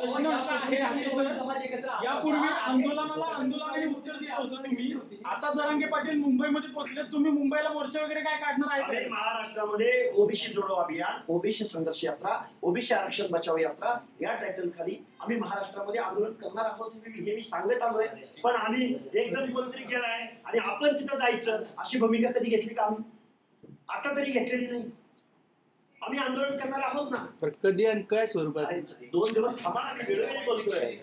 प्रश्न असा आहे यापूर्वी आंदोलनाने उत्तर दिलं होतं तुम्ही, आता जरांगे पाटील मुंबईमध्ये पोहोचले, तुम्ही मुंबईला मोर्चा वगैरे काय काढणार आहे? महाराष्ट्रामध्ये ओबीसी जोडो अभियान, ओबीसी संघर्ष यात्रा, ओबीसी आरक्षण बचाव यात्रा या टायटल खाली आम्ही महाराष्ट्रामध्ये आंदोलन करणार आहोत हे मी सांगत आलोय. पण आम्ही एक जण कोणतरी केलाय आणि आपण तिथं जायचं अशी भूमिका कधी घेतली का? आम्ही आता तरी घेतलेली नाही. आम्ही आंदोलन करणार आहोत ना. पण कधी आणि काय स्वरूपात? 2 दिवस थांबा, आम्ही वेळोवेळी बोलतोय.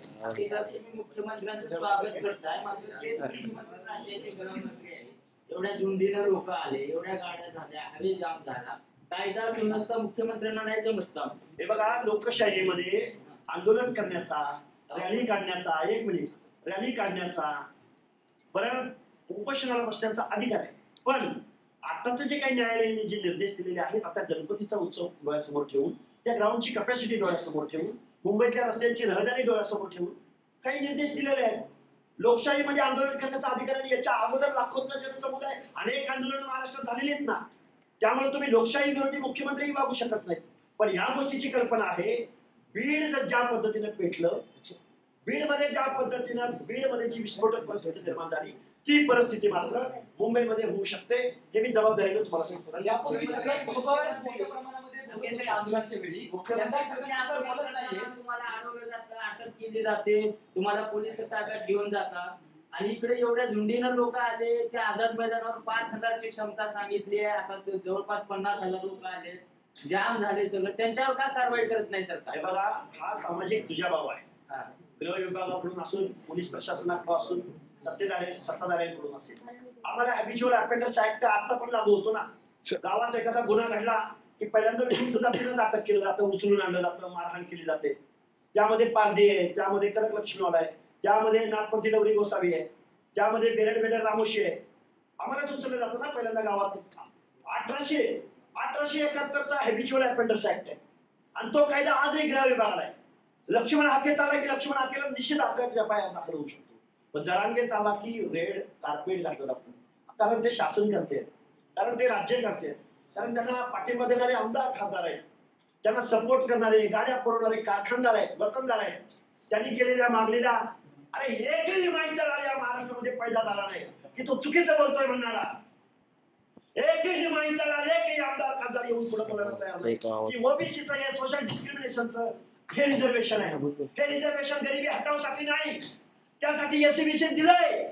मुख्यमंत्र्यांचं स्वागत करताय, मात्र ते मुख्यमंत्री राज्याचे गृहमंत्री आहे. एवढ्या झुंडीनं लोक आले, एवढ्या गाड्या झाल्या, हवे जाम झाला, कायदा सुव्यवस्था मुख्यमंत्र्यांना नाही जमत. हे बघा, लोकशाहीमध्ये आंदोलन करण्याचा, रॅली काढण्याचा, रॅली काढण्याचा, परत उपोषणाला बसण्याचा अधिकार आहे. पण आताच जे काही न्यायालयाने जे निर्देश दिलेले आहेत, आता गणपतीचा उत्सव डोळ्यासमोर ठेवून, त्या ग्राउंडची कॅपॅसिटी डोळ्यासमोर ठेवून, मुंबईतल्या रस्त्यांची रहदारी डोळ्यासमोर ठेवून काही निर्देश दिलेले आहेत. लोकशाहीमध्ये आंदोलन करण्याचा अधिकार आहे. याच्या अगोदर लाखोंचा जनसमुदाय, अनेक आंदोलन महाराष्ट्रात झालेली आहेत ना. त्यामुळे तुम्ही लोकशाही विरोधी मुख्यमंत्री वागू शकत नाही. पण या गोष्टीची कल्पना आहे, बीड ज्या पद्धतीनं पेटलं, बीडमध्ये ज्या पद्धतीनं बीडमध्ये जी विस्फोटक परिस्थिती निर्माण झाली, ती परिस्थिती मात्र मुंबईमध्ये होऊ शकते. हे मी जबाबदारीने तुम्हाला सांगतो. यापूर्वी आंदोलनाच्या वेळी तुम्हाला अडवलं जातं, अटक केली जाते, तुम्हाला पोलीस ताब्यात घेऊन जातात. आणि इकडे एवढ्या झुंडीनं लोक आले, त्या आझाद मैदानावर 5000ची क्षमता सांगितली आहे, आता जवळपास 50,000 लोक आले, जाम झाले सगळं. त्यांच्यावर का कारवाई करत नाही सरकार? बघा, हा सामाजिक दुजाभाव आहे. गृह विभागाकडून असून, पोलीस प्रशासनाकडून असून, सत्ताधाऱ्यांकडून असेल. आम्हाला हॅबिच्युअल अफेंडर्स ऍक्ट आता पण लागू होतो ना. गावात एखादा गुन्हा घडला की पहिल्यांदा अटक केलं जातं, उचलून आणलं जातं, मारहाण केली जाते. त्यामध्ये पारधी आहे, त्यामध्ये कडक लक्ष्मीवाला आहे, त्यामध्ये नाथपंथी डवरी गोसावी आहे, त्यामध्ये बेरड रामोशी आहे. आम्हालाच उचललं जातं ना पहिल्यांदा गावात. 1871चा हॅबिच्युअल अफेंडर्स ऍक्ट आहे आणि तो कायदा आजही गृह विभागाला आहे. लक्ष्मण हाके चालला की लक्ष्मण हाकेला निश्चित हक्काच्या पाया दाखल होऊ शकतो. पण जरांगे चालला की रेड कार्पेट घातलं जातं. कारण ते शासन करते, कारण ते राज्य करते, कारण त्यांना पाठिंबा देणारे आमदार खासदार आहेत, त्यांना सपोर्ट करणारे, गाड्या पुरवणारे कारखानदार आहेत, वतनदार आहेत. त्यांनी केलेल्या मागणीला अरे एकही माईचा लाल या महाराष्ट्रामध्ये पैदा झाला नाही की तो चुकीचं बोलतोय म्हणणारा. एकही माईचा लाल, एकही आमदार खासदार येऊन पुढे बोलायला तयार नाही की ओबीसीचं हे सोशल डिस्क्रिमिनेशनचं हे रिझर्वेशन आहे. हे रिझर्वेशन गरिबी हटवण्यासाठी नाही, त्यासाठी एससीबीसी दिलंय.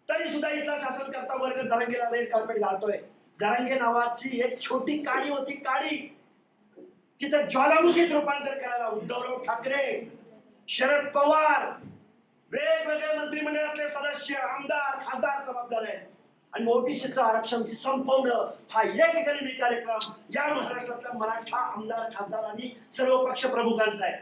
तरी सुद्धा इथला शासन करता वर्ग जरांगेला रेड कार्पेट घालतोय. जरांगे नावाची एक छोटी काडी होती, काडी, तिचं ज्वालामुखीत रूपांतर करायला उद्धवराव ठाकरे, शरद पवार, वेगवेगळे मंत्रिमंडळातले सदस्य, आमदार, खासदार जबाबदार आहेत. आणि ओबीसीचं आरक्षण संपवणं हा एक गरिबी कार्यक्रम या महाराष्ट्रातल्या मराठा आमदार, खासदार आणि सर्व पक्ष प्रमुखांचा आहे.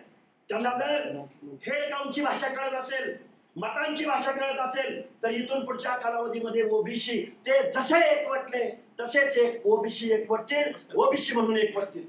त्यांना जर हेड काउंटची भाषा कळत असेल, मतांची भाषा कळत असेल, तर इथून पुढच्या कालावधीमध्ये ओबीसी ते जसे एकवटले तसेच एक ओबीसी एकवटतील, ओबीसी म्हणून एकवटतील.